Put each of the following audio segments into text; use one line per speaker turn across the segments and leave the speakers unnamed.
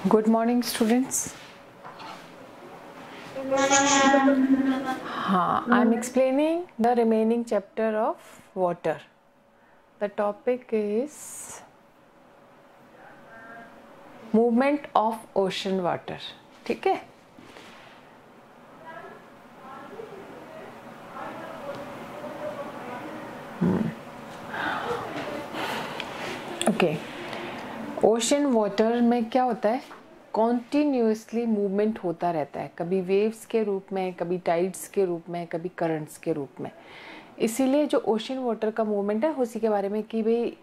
Good morning, students. I'm explaining the remaining chapter of water. The topic is movement of ocean water. ठीक है? Okay. Ocean water में क्या होता है? Continuously movement होता रहता है, कभी वेव्स के रूप में, कभी टाइड्स के रूप में, कभी करंट्स के रूप में. इसीलिए जो ओशन वाटर का मूवमेंट है उसी के बारे में कि भाई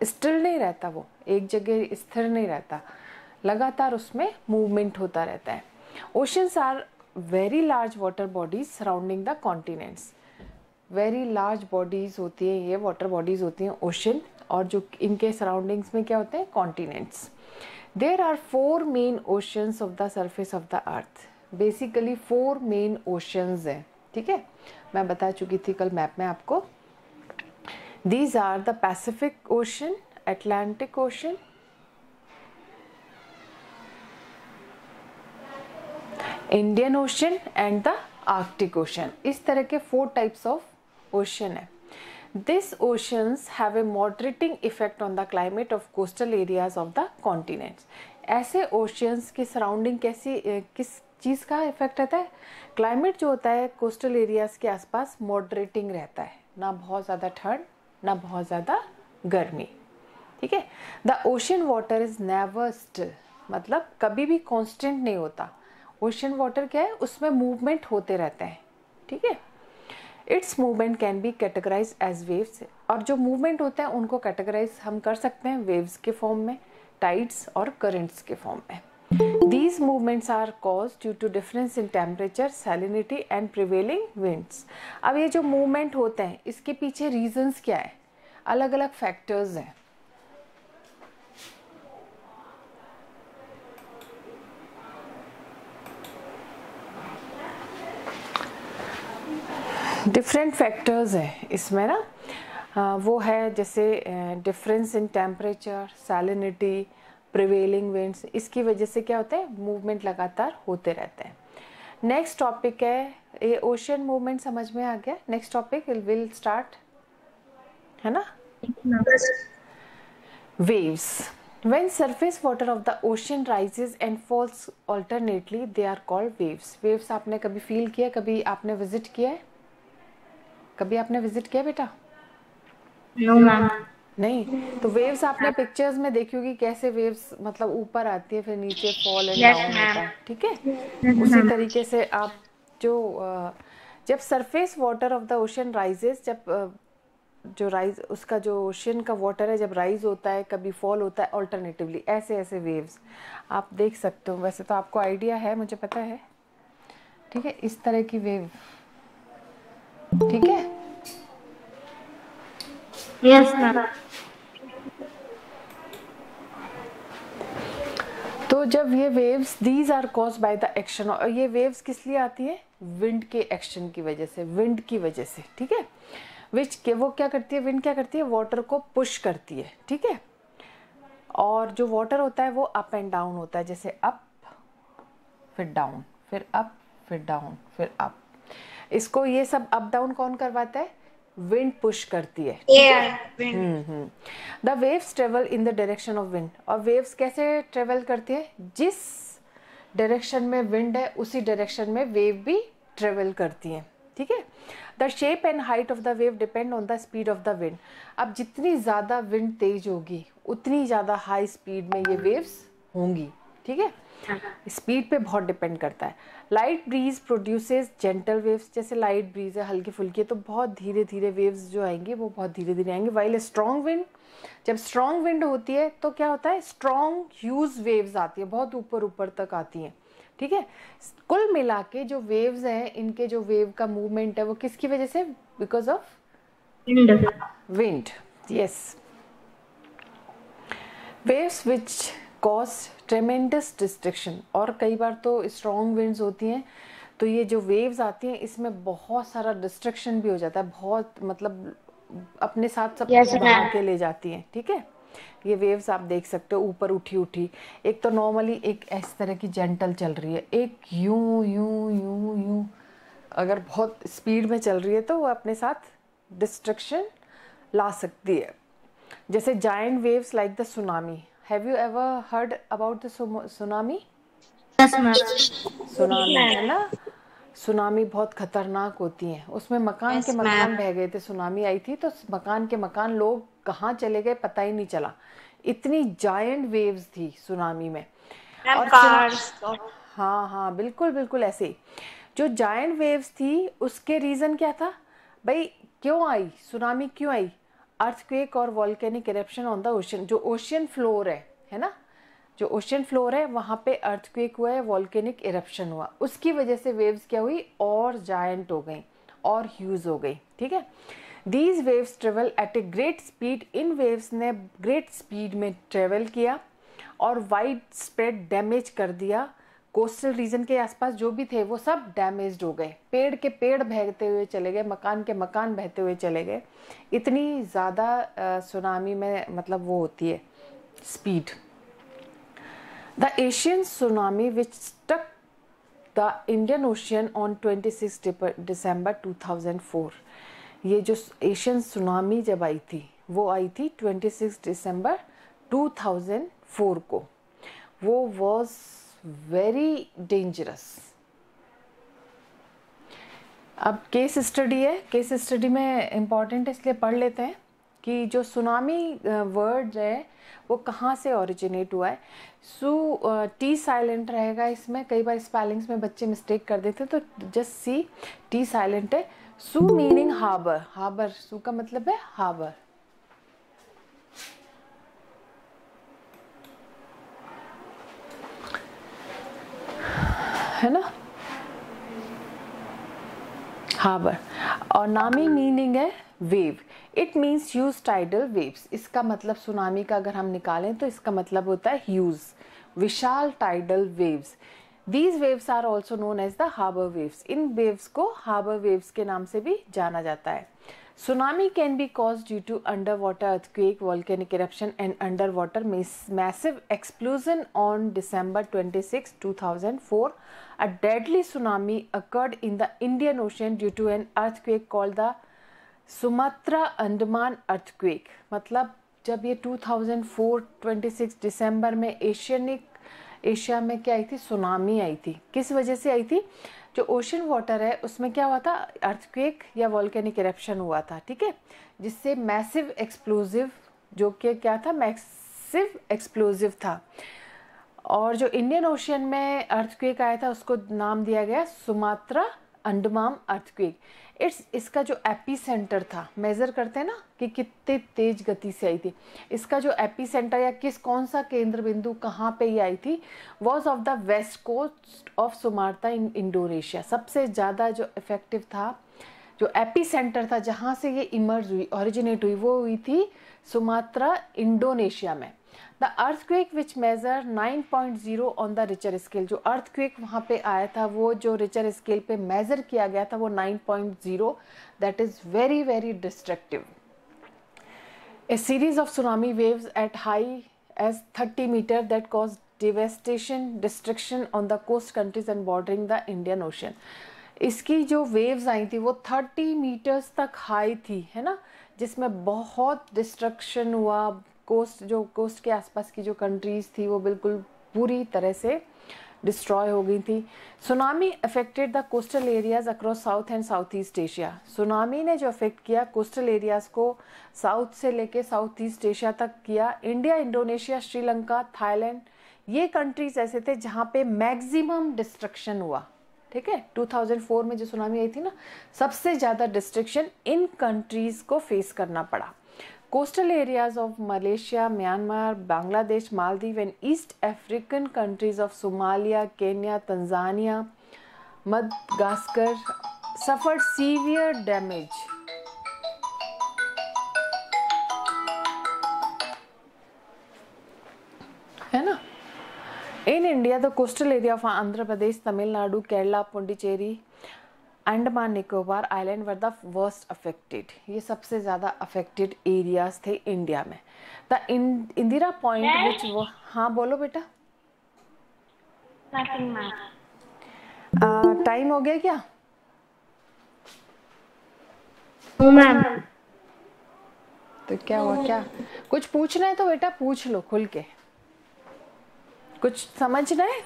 स्टिल नहीं रहता, वो एक जगह स्थिर नहीं रहता, लगातार उसमें मूवमेंट होता रहता है. Oceans are very large water bodies surrounding the continents. Very large bodies होती है, ये वाटर बॉडीज होती हैं ओशन, और जो इनके सराउंडिंग्स में क्या होते हैं? Continents. There are 4 main oceans of the surface of the earth. Basically 4 main oceans हैं. ठीक है, मैं बता चुकी थी कल मैप में आपको. These are the Pacific Ocean, Atlantic Ocean, Indian Ocean and the Arctic Ocean. इस तरह के 4 टाइप्स ऑफ ओशन है. These oceans have a moderating effect on the climate of coastal areas of the continents. ऐसे oceans की surrounding किस चीज़ का effect रहता है? क्लाइमेट जो होता है कोस्टल एरियाज के आसपास मॉडरेटिंग रहता है, ना बहुत ज़्यादा ठंड ना बहुत ज़्यादा गर्मी. ठीक है. The ocean water is never still, मतलब कभी भी कांस्टेंट नहीं होता. ओशन वाटर क्या है? उसमें मूवमेंट होते रहते हैं. ठीक है. Its movement can be categorize as waves, और जो मूवमेंट होता है उनको कैटेगराइज हम कर सकते हैं वेव्स के फॉर्म में, टाइड्स और करंट्स के फॉर्म में. These movements are cause due to difference in temperature, salinity and prevailing winds. अब ये जो मूवमेंट होते हैं इसके पीछे रीजंस क्या है? अलग अलग फैक्टर्स हैं. डिफरेंट फैक्टर्स हैं इसमें ना. वो है जैसे difference in temperature, salinity, prevailing winds. इसकी वजह से क्या होता है? मूवमेंट लगातार होते रहते हैं. नेक्स्ट टॉपिक है, ये ओशन मूवमेंट समझ में आ गया. नेक्स्ट टॉपिक विल स्टार्ट, है ना? Waves. When surface water of the ocean rises and falls alternately, they are called waves. Waves आपने कभी फील किया, कभी आपने विजिट किया है? कभी आपने विजिट किया बेटा?
No ma'am.
नहीं. तो वेव्स आपने पिक्चर्स में देखी होगी, कैसे वेव्स मतलब ऊपर आती है फिर नीचे फॉल एंड डाउन होता है. ठीक है. उसी तरीके से आप जो जब surface water of the ocean rises, जब जो राइज उसका जो ओशन का वाटर है जब राइज होता है, कभी फॉल होता है ऑल्टरनेटिवली, ऐसे ऐसे वेव्स आप देख सकते हो. वैसे तो आपको आइडिया है, मुझे पता है. ठीक है, इस तरह की वेव. ठीक है.
Yes ma'am.
तो जब ये waves, these are cause by the action, और ये वेव्स किस लिए आती है? विंड के एक्शन की वजह से, विंड की वजह से. ठीक है. विच के वो क्या करती है? विंड क्या करती है? वाटर को पुश करती है. ठीक है. और जो वाटर होता है वो अप एंड डाउन होता है, जैसे अप फिर डाउन, फिर अप फिर डाउन, फिर अप. इसको ये सब अप डाउन कौन करवाता है? विंड पुश करती है. The waves travel in the direction of wind. और वेव्स कैसे ट्रेवल करती है? जिस डायरेक्शन में विंड है उसी डायरेक्शन में वेव भी ट्रेवल करती है. ठीक है. The shape and height of the wave depend on the speed of the wind. अब जितनी ज़्यादा विंड तेज होगी उतनी ज़्यादा हाई स्पीड में ये वेव्स होंगी. ठीक है. स्पीड पे बहुत डिपेंड करता है. Light breeze produces gentle waves. जैसे लाइट ब्रीज है, हल्की फुल्की, तो बहुत धीरे धीरे वेव्स जो आएंगी वो बहुत धीरे धीरे आएंगी. वाइल स्ट्रॉन्ग विंड, जब स्ट्रॉन्ग विंड होती है तो क्या होता है? स्ट्रॉन्ग ह्यूज वेव्स आती है, बहुत ऊपर ऊपर तक आती हैं. ठीक है. कुल मिला के जो वेव्स हैं, इनके जो वेव का मूवमेंट है वो किसकी वजह से? Because of wind. Yes. Waves which cause ट्रेमेंडस destruction. और कई बार तो स्ट्रॉन्ग विंड्स होती हैं तो ये जो वेव्स आती हैं इसमें बहुत सारा डिस्ट्रक्शन भी हो जाता है, बहुत मतलब अपने साथ सब कुछ बहा के ले जाती हैं. ठीक है. ये वेव्स आप देख सकते हो ऊपर उठी उठी, एक तो नॉर्मली एक इस तरह की जेंटल चल रही है, एक यूं यूं यूं यूं, अगर बहुत स्पीड में चल रही है तो वो अपने साथ डिस्ट्रक्शन ला सकती है। जैसे giant waves like the tsunami, have you ever heard about the tsunami?
Yes, ma'am.
Tsunami है ना, सुनामी बहुत खतरनाक होती हैं, उसमें मकान के
Yes,
मकान
ma'am.
बह गए थे, सुनामी आई थी तो मकान के मकान, लोग कहाँ चले गए पता ही नहीं चला, इतनी जायंट वेव्स थी सुनामी में।
Ma'am,
और
cars.
हाँ हाँ बिल्कुल बिल्कुल ऐसे ही। जो जायंट वेव्स थी उसके रीज़न क्या था भाई, क्यों आई सुनामी, क्यों आई? अर्थक्वेक और volcanic eruption on the ocean, जो ओशियन फ्लोर है ना, जो ओशियन फ्लोर है वहाँ पे अर्थक्वेक हुआ है, वॉल्केनिक इरप्शन हुआ, उसकी वजह से वेव्स क्या हुई और जायंट हो गई और ह्यूज हो गई, ठीक है। These waves travel eight a great speed, in waves ने ग्रेट स्पीड में ट्रेवल किया और वाइड स्प्रेड डैमेज कर दिया। कोस्टल रीजन के आसपास जो भी थे वो सब डैमेज्ड हो गए, पेड़ के पेड़ बहते हुए चले गए, मकान के मकान बहते हुए चले गए, इतनी ज़्यादा सुनामी में मतलब वो होती है speed. The Asian tsunami which stuck the Indian Ocean on 26 December 2004, ये जो एशियन सुनामी जब आई थी वो आई थी 26 दिसंबर 2004 को, वो वॉज वेरी डेंजरस। अब केस स्टडी है, केस स्टडी में इम्पॉर्टेंट इसलिए पढ़ लेते हैं कि जो सुनामी वर्ड है वो कहाँ से ओरिजिनेट हुआ है। टी साइलेंट रहेगा इसमें, कई बार स्पेलिंग्स में बच्चे मिस्टेक कर देते तो जस्ट सी, टी साइलेंट है। सू मीनिंग हार्बर, हार्बर, सू का मतलब है हार्बर, है ना, हार्बर। और नामी मीनिंग है wave, it means huge tidal waves, इसका मतलब सुनामी का अगर हम निकालें तो इसका मतलब होता है ह्यूज, विशाल tidal waves. These waves are also known as the harbour waves, इन वेव्स को हार्बर वेव्स के नाम से भी जाना जाता है। Tsunami can be caused due to underwater earthquake, volcanic eruption and underwater massive explosion on December 26, 2004. A deadly tsunami occurred in the Indian Ocean due to an earthquake called the Sumatra Andaman earthquake. मतलब जब ये 2004 26 दिसंबर में Asia में क्या आई थी, tsunami आई थी, किस वजह से आई थी? जो ओशन वाटर है उसमें क्या हुआ था, अर्थक्वेक या वॉल्केनिक इरप्शन हुआ था, ठीक है, जिससे मैसिव एक्सप्लोजिव, जो कि क्या था, मैसिव एक्सप्लोजिव था। और जो इंडियन ओशियन में अर्थक्वेक आया था उसको नाम दिया गया सुमात्रा अंडमान अर्थक्वेक। इसका जो एपी सेंटर था, मेजर करते हैं ना कि कितने तेज गति से आई थी, इसका जो एपी सेंटर या कौन सा केंद्र बिंदु कहाँ पे ये आई थी, was off the west coast of Sumatra in Indonesia. सबसे ज़्यादा जो इफेक्टिव था, जो एपी सेंटर था जहाँ से ये इमर्ज हुई, ओरिजिनेट हुई, वो हुई थी सुमात्रा इंडोनेशिया में। The earthquake which major 9.0 on the Richter scale, जो अर्थक्वेक वहाँ पे आया था वो जो रिचर स्केल पे मेजर किया गया था वो 9.0, that is very very destructive. A series of tsunami waves at high as 30 meters that caused devastation, destruction on the coast countries and bordering the Indian Ocean. इसकी जो वेव्स आई थी वो 30 metres तक हाई थी, है ना, जिसमें बहुत डिस्ट्रक्शन हुआ, कोस्ट के आसपास की जो कंट्रीज थी वो बिल्कुल पूरी तरह से डिस्ट्रॉय हो गई थी। Tsunami affected the coastal areas across south and south east Asia. Tsunami ने जो अफेक्ट किया कोस्टल एरियाज को साउथ से लेके साउथ ईस्ट एशिया तक किया। इंडिया, इंडोनेशिया, श्रीलंका, थाईलैंड, ये कंट्रीज ऐसे थे जहाँ पे मैक्सिमम डिस्ट्रक्शन हुआ, ठीक है। 2004 में जो सुनामी आई थी ना, सबसे ज़्यादा डिस्ट्रक्शन इन कंट्रीज को फेस करना पड़ा। Coastal areas of Malaysia, Myanmar, Bangladesh, Maldives and East African countries of Somalia, Kenya, Tanzania, Madagascar suffered severe damage. है ना? In India, the coastal area of Andhra Pradesh, Tamil Nadu, Kerala, Pondicherry Andaman Nicobar island were the worst affected, ये सबसे ज़्यादा affected areas थे India में। The Indira point which वो, हाँ बोलो बेटा।
Nothing, ma'am.
टाइम हो गया क्या?
No, ma'am.
तो क्या हुआ, क्या कुछ पूछना है तो बेटा पूछ लो खुल के, कुछ समझना है?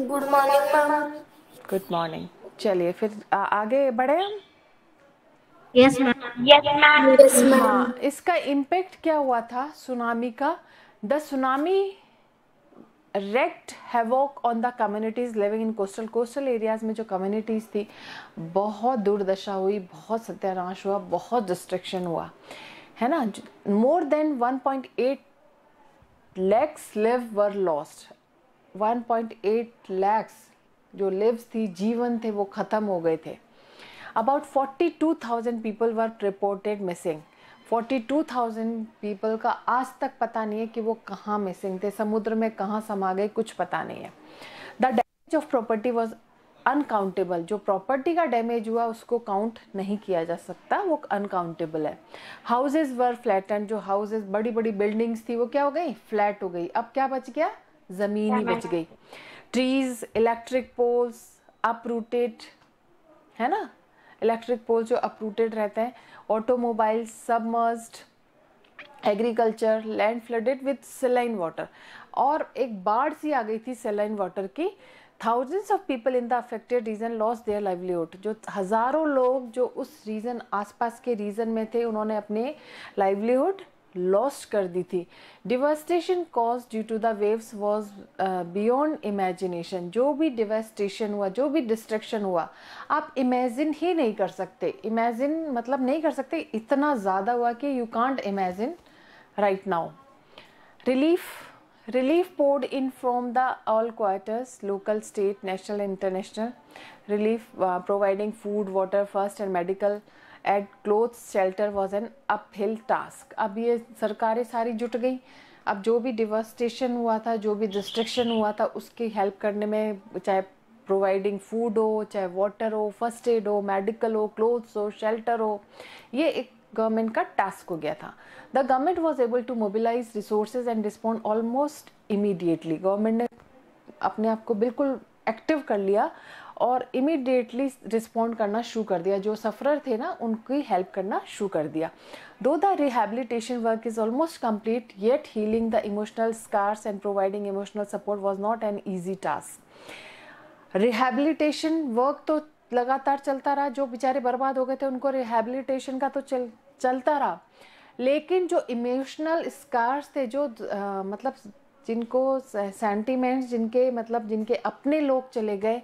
Good morning, ma'am.
Good morning. चलिए फिर आगे बढ़े हम।
Yes, ma'am. Yes, ma'am. Yes,
हाँ, इसका इम्पैक्ट क्या हुआ था सुनामी का? The tsunami wreaked havoc on the communities living in coastal areas में जो communities थी, बहुत दुर्दशा हुई, बहुत सत्यानाश हुआ, बहुत डिस्ट्रक्शन हुआ, है ना। More than 1.8 lakhs live were lost। 1.8 lakhs जो lives थी, जीवन थे, वो ख़त्म हो गए थे। About 42,000 people were reported missing। 42,000 people का आज तक पता नहीं है कि वो कहाँ मिसिंग थे, समुद्र में कहाँ समा गए, कुछ पता नहीं है। The damage of property was uncountable. जो प्रॉपर्टी का डैमेज हुआ उसको काउंट नहीं किया जा सकता, वो अनकाउंटेबल है। हाउसेज वर फ्लैटन, जो हाउसेज बड़ी बड़ी बिल्डिंग्स थी वो क्या हो गई, फ्लैट हो गई। अब क्या बच गया, जमीन ही बच गई। ट्रीज, इलेक्ट्रिक पोल्स अपरूटेड, है ना, इलेक्ट्रिक पोल जो अपरूटेड रहते हैं। Automobile submerged, agriculture land flooded with saline water, और एक बाढ़ सी आ गई थी सेलाइन वाटर की। Thousands of people in the affected region lost their livelihood, जो हजारों लोग जो उस रीजन आसपास के रीजन में थे उन्होंने अपने लाइवलीहुड लॉस्ट कर दी थी। Devastation cause due to the waves was beyond imagination. जो भी डिवास्टेशन हुआ, जो भी डिस्ट्रक्शन हुआ, आप इमेजिन ही नहीं कर सकते। इमेजिन मतलब नहीं कर सकते, इतना ज़्यादा हुआ कि you can't imagine right now. Relief poured in from the all quarters, local, state, national, international. Relief providing food, water, first and medical aid, clothes, shelter was an uphill task। अब ये सरकारें सारी जुट गई। अब जो भी डिवास्टेशन हुआ था, जो भी डिस्ट्रक्शन हुआ था, उसकी हेल्प करने में, चाहे प्रोवाइडिंग फूड हो, चाहे वाटर हो, फर्स्ट एड हो, मेडिकल हो, क्लोथ्स हो, शेल्टर हो, ये एक गवर्नमेंट का टास्क हो गया था। The government was able to mobilize resources and respond almost immediately. Government ने अपने आप को बिल्कुल एक्टिव कर लिया और इमीडिएटली रिस्पॉन्ड करना शुरू कर दिया। जो सफरर थे ना, उनकी हेल्प करना शुरू कर दिया। Though the rehabilitation work is almost complete, yet healing the emotional scars and providing emotional support was not an easy task. Rehabilitation work तो लगातार चलता रहा। जो बेचारे बर्बाद हो गए थे उनको रिहेबिलिटेशन का तो चलता रहा, लेकिन जो इमोशनल स्कार्स थे, जो मतलब जिनको सेंटिमेंट्स, जिनके मतलब जिनके अपने लोग चले गए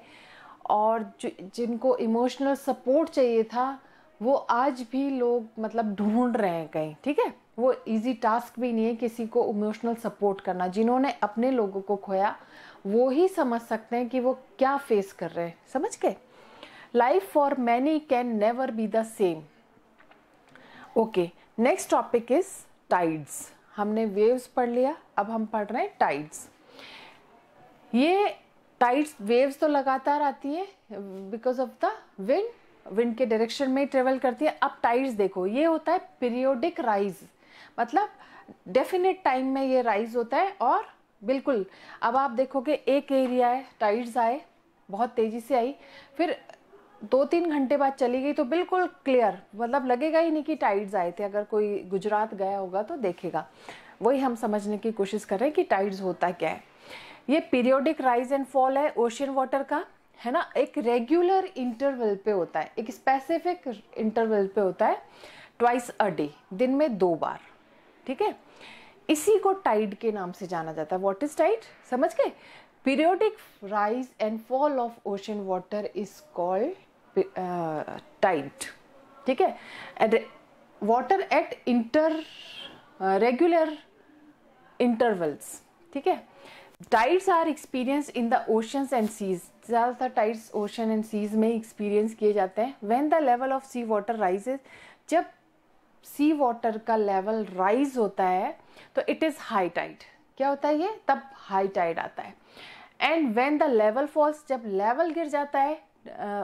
और जिनको इमोशनल सपोर्ट चाहिए था, वो आज भी लोग मतलब ढूंढ रहे हैं कहीं। ठीक है, वो इजी टास्क भी नहीं है किसी को इमोशनल सपोर्ट करना। जिन्होंने अपने लोगों को खोया वो ही समझ सकते हैं कि वो क्या फेस कर रहे हैं, समझ के। Life for many can never be the same. Okay, next topic is tides. हमने वेव्स पढ़ लिया, अब हम पढ़ रहे हैं टाइड्स। ये टाइड्स, वेव्स तो लगातार आती है बिकॉज ऑफ द विंड के डायरेक्शन में ट्रेवल करती है। अब टाइड्स देखो, ये होता है पीरियोडिक राइज, मतलब डेफिनेट टाइम में ये राइज होता है। और बिल्कुल अब आप देखोगे एक एरिया है, टाइड्स आए, बहुत तेजी से आई, फिर 2-3 घंटे बाद चली गई, तो बिल्कुल क्लियर, मतलब लगेगा ही नहीं कि टाइड्स आए थे। अगर कोई गुजरात गया होगा तो देखेगा। वही हम समझने की कोशिश कर रहे हैं कि टाइड्स होता क्या है। ये पीरियोडिक राइज एंड फॉल है ओशियन वाटर का, है ना। एक रेगुलर इंटरवल पे होता है, एक स्पेसिफिक इंटरवल पे होता है, ट्वाइस अ डे, दिन में 2 बार। ठीक है, इसी को टाइड के नाम से जाना जाता है। व्हाट इज टाइड, समझ गए। Periodic rise and fall of ocean water is called tide. ठीक है, वाटर एट रेगुलर इंटरवल्स। ठीक है, tides are experience in the oceans and seas. ज़्यादातर टाइड्स ओशन एंड सीज में एक्सपीरियंस किए जाते हैं। When the level of sea water rises, जब सी वाटर का लेवल राइज होता है तो इट इज हाई टाइड। क्या होता है ये, तब हाई टाइड आता है। And when the level falls, जब लेवल गिर जाता है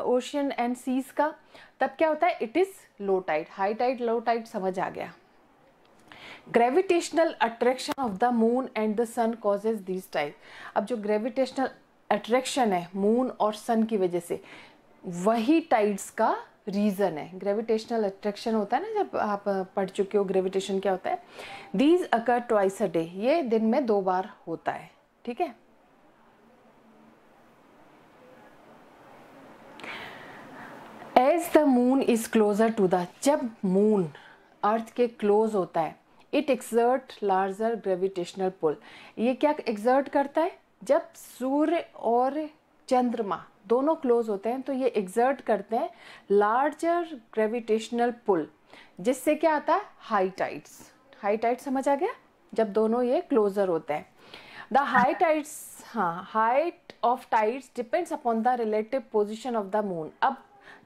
ओशियन एंड सीज का, तब क्या होता है, it is low tide. High tide low tide समझ आ गया. Gravitational attraction of the moon and the sun causes this type. अब जो ग्रेविटेशनल अट्रैक्शन है मून और सन की वजह से, वही टाइड्स का रीजन है. ग्रेविटेशनल अट्रैक्शन होता है ना, जब आप पढ़ चुके हो ग्रेविटेशन क्या होता है. These occur twice a day, ये दिन में 2 बार होता है. ठीक है. As the moon is closer to the, जब मून अर्थ के क्लोज होता है, it exert larger gravitational pull. ये क्या एक्सर्ट करता है, जब सूर्य और चंद्रमा दोनों क्लोज होते हैं तो ये एक्सर्ट करते हैं लार्जर ग्रेविटेशनल पुल, जिससे क्या आता है, हाई टाइड्स. हाई टाइड समझ आ गया, जब दोनों ये क्लोजर होते हैं. द हाई टाइड्स, हाँ, height of tides depends upon the relative position of the moon. अब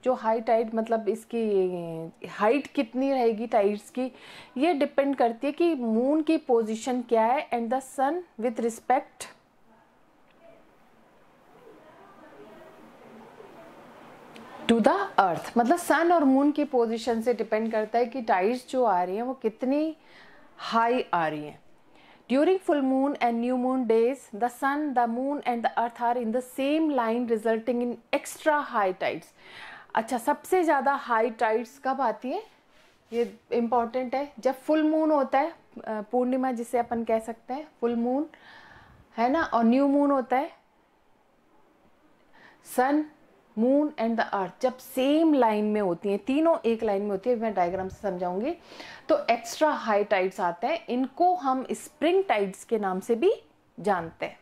जो हाई टाइड मतलब इसकी हाइट कितनी रहेगी टाइड्स की, ये डिपेंड करती है कि मून की पोजीशन क्या है and the sun with respect to the earth. मतलब सन और मून की पोजीशन से डिपेंड करता है कि टाइड्स जो आ रही हैं वो कितनी हाई आ रही हैं. During full moon and new moon days the sun, the moon and the earth are in the same line resulting in extra high tides. अच्छा, सबसे ज़्यादा हाई टाइड्स कब आती है, ये इम्पॉर्टेंट है, जब फुल मून होता है, पूर्णिमा जिसे अपन कह सकते हैं, फुल मून है ना, और न्यू मून होता है, sun moon and the earth जब सेम लाइन में होती हैं, तीनों एक लाइन में होती है, मैं डायग्राम से समझाऊंगी, तो एक्स्ट्रा हाई टाइड्स आते हैं. इनको हम स्प्रिंग टाइड्स के नाम से भी जानते हैं.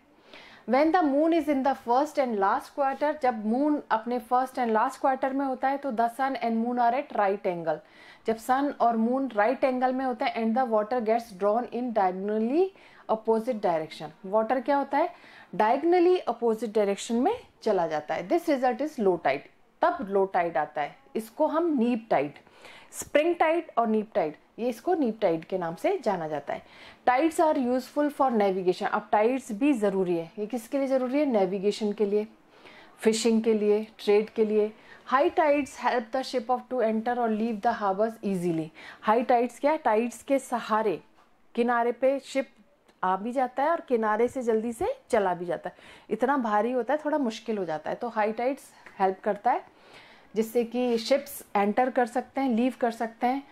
When the moon is in the first and last quarter, जब मून अपने फर्स्ट एंड लास्ट क्वार्टर में होता है तो the sun and moon are at right angle. जब सन और मून राइट एंगल में होता है and the water gets drawn in diagonally opposite direction. Water क्या होता है, डायगोनली अपोजिट डायरेक्शन में चला जाता है. This result is low tide. तब लो टाइड आता है, इसको हम नीप टाइड, स्प्रिंग टाइड और नीप टाइड, ये इसको नीप टाइड के नाम से जाना जाता है. Tides are useful for navigation. अब टाइड्स भी ज़रूरी है. ये किसके लिए ज़रूरी है, नेविगेशन के लिए, फिशिंग के लिए, ट्रेड के लिए. High tides help the ship of to enter और leave the harbours easily. High tides क्या है, टाइड्स के सहारे किनारे पे शिप आ भी जाता है और किनारे से जल्दी से चला भी जाता है. इतना भारी होता है, थोड़ा मुश्किल हो जाता है, तो हाई टाइड्स हेल्प करता है जिससे कि शिप्स एंटर कर सकते हैं, लीव कर सकते हैं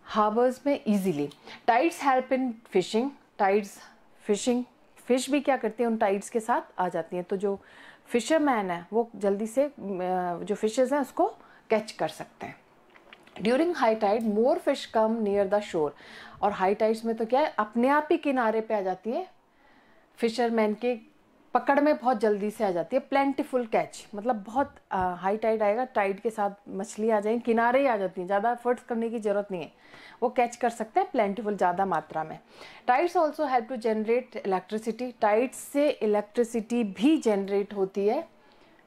हार्बर्स में easily. Tides help in fishing. Tides fishing, fish भी क्या करती हैं, उन टाइड्स के साथ आ जाती हैं, तो जो फिशरमैन है वो जल्दी से जो फिशेज हैं उसको कैच कर सकते हैं. During high tide more fish come near the shore. और हाई टाइड्स में तो क्या है, अपने आप ही किनारे पे आ जाती है, फिशरमैन के पकड़ में बहुत जल्दी से आ जाती है. प्लेंटीफुल कैच, मतलब बहुत हाई टाइड आएगा, टाइड के साथ मछली आ जाएगी, किनारे ही आ जाती हैं, ज़्यादा एफर्ट्स करने की ज़रूरत नहीं है, वो कैच कर सकते हैं प्लेंटीफुल ज़्यादा मात्रा में. Tides also help to generate electricity. Tides से इलेक्ट्रिसिटी भी जनरेट होती है.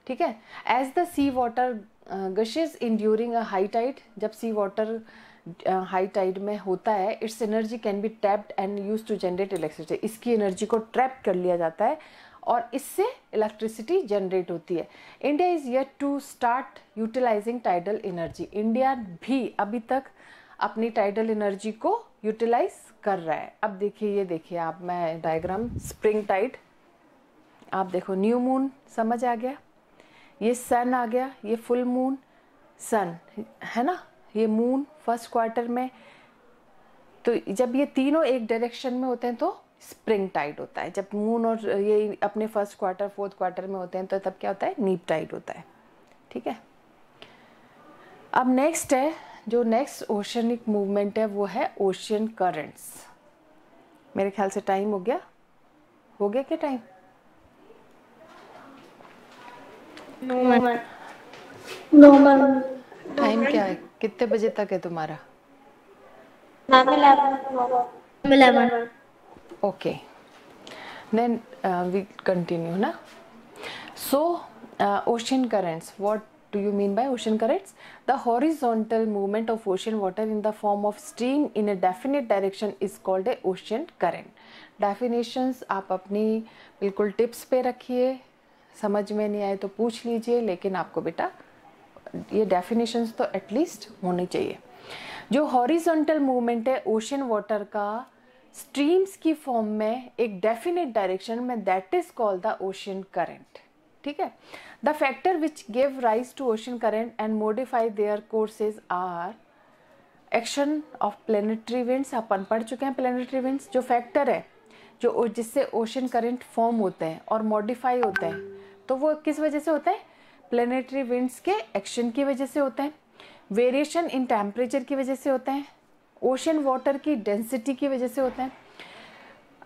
ठीक है. As the sea water gushes in during a high tide, जब सी वाटर हाई टाइड में होता है, its energy can be tapped and use to generate electricity. इसकी एनर्जी को ट्रैप कर लिया जाता है और इससे इलेक्ट्रिसिटी जनरेट होती है. India is yet to start utilizing tidal energy. India भी अभी तक अपनी टाइडल एनर्जी को यूटिलाइज कर रहा है. अब देखिए, ये देखिए आप, मैं डायग्राम, स्प्रिंग टाइड, आप देखो, न्यू मून समझ आ गया, ये सन आ गया, ये फुल मून, सन है ना, ये मून फर्स्ट क्वार्टर में. तो जब ये तीनों एक डायरेक्शन में होते हैं तो स्प्रिंग टाइड होता है. जब मून और ये अपने फर्स्ट क्वार्टर फोर्थ क्वार्टर में होते हैं तो तब क्या होता है, नीप टाइड होता है. ठीक है. अब नेक्स्ट है, जो नेक्स्ट ओशनिक मूवमेंट है वो है ओशियन करंट्स. मेरे ख्याल से टाइम हो गया क्या टाइम?
No ma'am.
टाइम क्या है, कितने बजे तक है तुम्हारा?
11.
Okay, then we continue na. So ocean currents, what do you mean by ocean currents? The horizontal movement of ocean water in the form of stream in a definite direction is called a ocean current. Definitions आप अपनी बिल्कुल tips पे रखिए, समझ में नहीं आए तो पूछ लीजिए, लेकिन आपको बेटा ये डेफिनेशंस तो एटलीस्ट होनी चाहिए। जो हॉरिजॉन्टल मूवमेंट है ओशन वाटर का स्ट्रीम्स की फॉर्म में एक डेफिनेट डायरेक्शन में, that is called the ocean current. ठीक है, the factor which give rise to ocean current and modify their courses are action of planetary winds. अपन पढ़ चुके हैं प्लेनेटरी विंड्स। जो फैक्टर है जो जिससे ओशन करंट फॉर्म होते हैं और मॉडिफाई होते हैं, तो वो किस वजह से होता है? प्लेनेटरी विंड्स के एक्शन की वजह से होता है, वेरिएशन इन टेम्परेचर की वजह से होता है, ओशन वाटर की डेंसिटी की वजह से होता है,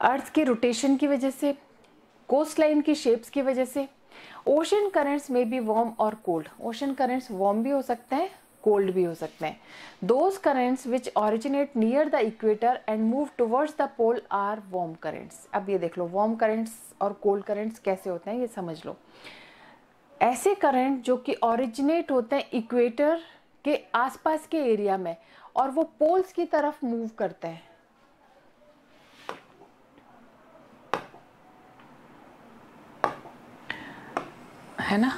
अर्थ के रोटेशन की वजह से, कोस्ट लाइन की शेप्स की वजह से। ओशन करंट्स में बी वार्म और कोल्ड। ओशन करंट्स वार्म भी हो सकते हैं, कोल्ड भी हो सकते हैं। Those currents which originate near the equator and move towards the pole are warm currents. अब ये देख लो वार्म करंट्स और कोल्ड करंट्स कैसे होते हैं, ये समझ लो। ऐसे करंट जो कि ऑरिजिनेट होते हैं इक्वेटर के आसपास के एरिया में और वो पोल्स की तरफ मूव करते हैं। है ना,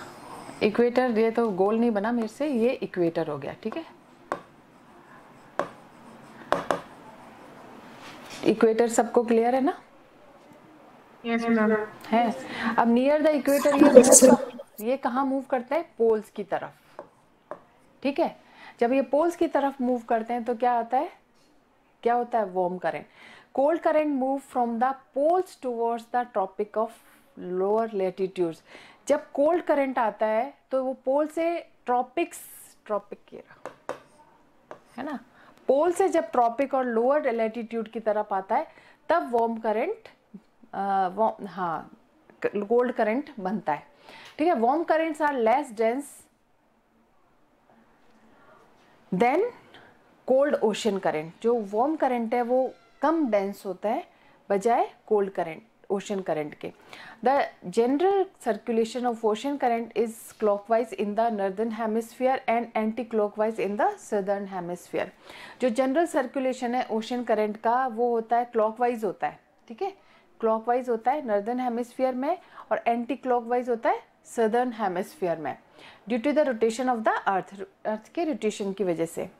इक्वेटर, ये तो गोल नहीं बना मेरे से, ये इक्वेटर हो गया। ठीक है, इक्वेटर सबको क्लियर है ना?
Yes ma'am.
है। अब नियर द इक्वेटर ये कहाँ मूव करता है? पोल्स की तरफ। ठीक है, जब ये पोल्स की तरफ मूव करते हैं तो क्या आता है, क्या होता है? Warm current. Cold current move from the poles towards the tropic of lower latitudes. जब कोल्ड करंट आता है तो वो पोल से ट्रॉपिक है ना, पोल से जब ट्रॉपिक और लोअर लैटिट्यूड की तरफ आता है तब वार्म करंट कोल्ड करंट बनता है। ठीक है, warm currents are less dense than cold ocean current. जो वार्म करंट है वो कम डेंस होता है बजाय कोल्ड करंट, ओशन करंट के। The general circulation of ocean current is clockwise in the northern hemisphere and anti clockwise in the southern hemisphere. जो general circulation है ओशन करंट का वो होता है क्लॉकवाइज होता है। ठीक है, क्लॉकवाइज होता है नॉर्दर्न हेमिस्फीयर में और एंटी क्लॉकवाइज होता है सदर्न हेमिस्फीयर में, due to the rotation of the earth के रोटेशन की वजह से।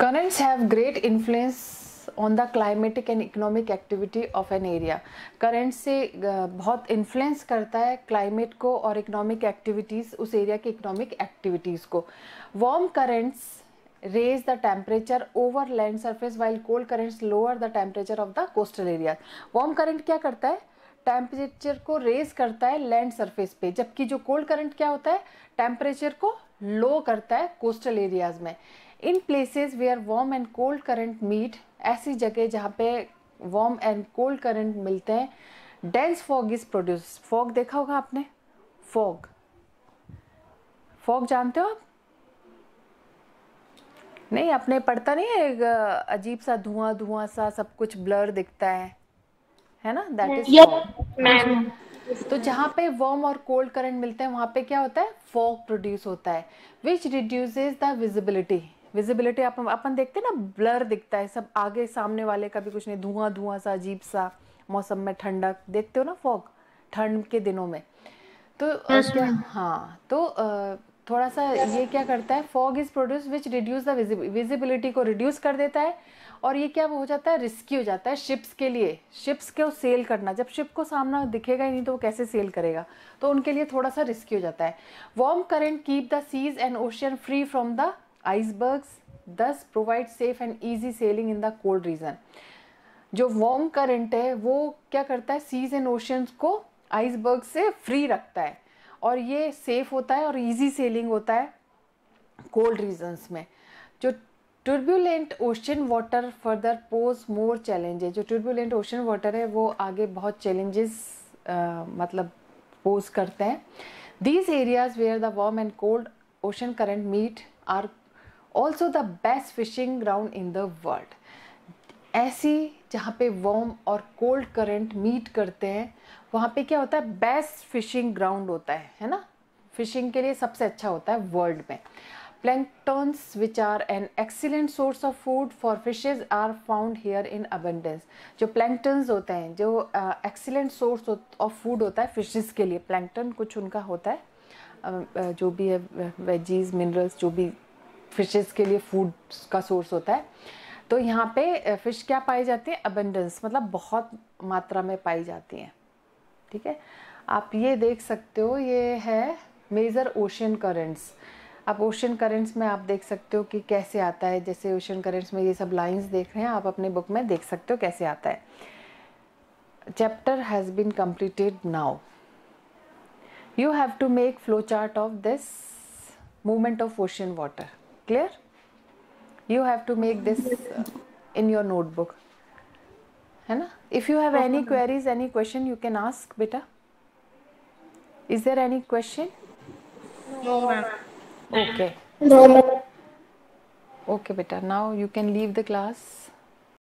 Currents have great influence on the climatic and economic activity of an area. Current से बहुत इन्फ्लुएंस करता है क्लाइमेट को और इकोनॉमिक एक्टिविटीज़, उस एरिया की इकोनॉमिक एक्टिविटीज़ को। Warm currents raise the temperature over land surface while cold currents lower the temperature of the coastal areas. Warm current क्या करता है? टेम्परेचर को रेज करता है लैंड सरफेस पे, जबकि जो कोल्ड करंट क्या होता है? टेम्परेचर को लो करता है कोस्टल एरियाज में। In places where warm and cold current meet, ऐसी जगह जहाँ पे वार्म एंड कोल्ड करंट मिलते हैं, dense fog is produce. Fog देखा होगा आपने, फॉग, फॉग जानते हो आप? नहीं, आपने पढ़ता नहीं है, एक अजीब सा धुआं धुआं सा सब कुछ ब्लर दिखता है ना, दैट इज फॉग। तो जहाँ पे वार्म और कोल्ड करंट मिलते हैं वहाँ पे क्या होता है? फॉग प्रोड्यूस होता है, विच रिड्यूसेस द विजिबिलिटी। विजिबिलिटी अपन देखते हैं ना, ब्लर दिखता है सब, आगे सामने वाले का भी कुछ नहीं, धुआं धुआं सा अजीब सा। मौसम में ठंडक देखते हो ना, फॉग ठंड के दिनों में। तो हाँ, तो थोड़ा सा ये क्या करता है? Fog is produce which reduce the visibility को रिड्यूस कर देता है, और ये क्या हो जाता है? रिस्की हो जाता है शिप्स के लिए। शिप्स को सेल करना, जब शिप को सामना दिखेगा ही नहीं तो वो कैसे सेल करेगा, तो उनके लिए थोड़ा सा रिस्की हो जाता है। Warm current keep the seas and ocean free from the icebergs, thus provide safe and easy sailing in the cold region. जो वार्म करंट है वो क्या करता है? सीज एंड ओशंस को आइसबर्ग से फ्री रखता है, और ये सेफ होता है और इजी सेलिंग होता है कोल्ड रीजन्स में। जो turbulent ocean water further pose more challenges. जो टर्बुलेंट ओशन वाटर है वो आगे बहुत चैलेंजेस मतलब पोज करते हैं। These areas where the warm and cold ocean current meet are also the best fishing ground in the world. ऐसी जहाँ पे वार्म और कोल्ड करंट मीट करते हैं वहाँ पे क्या होता है? बेस्ट फिशिंग ग्राउंड होता है ना, फिशिंग के लिए सबसे अच्छा होता है वर्ल्ड में। Planktons, which are an excellent source of food for fishes, are found here in abundance. जो planktons होते हैं, जो excellent source of food होता है fishes के लिए, plankton कुछ उनका होता है, जो भी है वेजीज मिनरल्स, जो भी फिशेस के लिए फूड का सोर्स होता है। तो यहाँ पे फिश क्या पाई जाती है? अबंडेंस, मतलब बहुत मात्रा में पाई जाती हैं। ठीक है, आप ये देख सकते हो, ये है मेजर ओशन करेंट्स। अब ओशन करेंट्स में आप देख सकते हो कि कैसे आता है। जैसे ओशन करेंट्स में ये सब लाइंस देख रहे हैं, आप अपने बुक में देख सकते हो कैसे आता है। Chapter has been completed now. You have to make flowchart of this movement of ocean water. Clear? You have to make this in your notebook. है ना? If you have any queries, any question, you can ask, beta. Is there any question?
No, ma'am.
Okay.
No, ma'am.
Okay, beta. Now you can leave the class.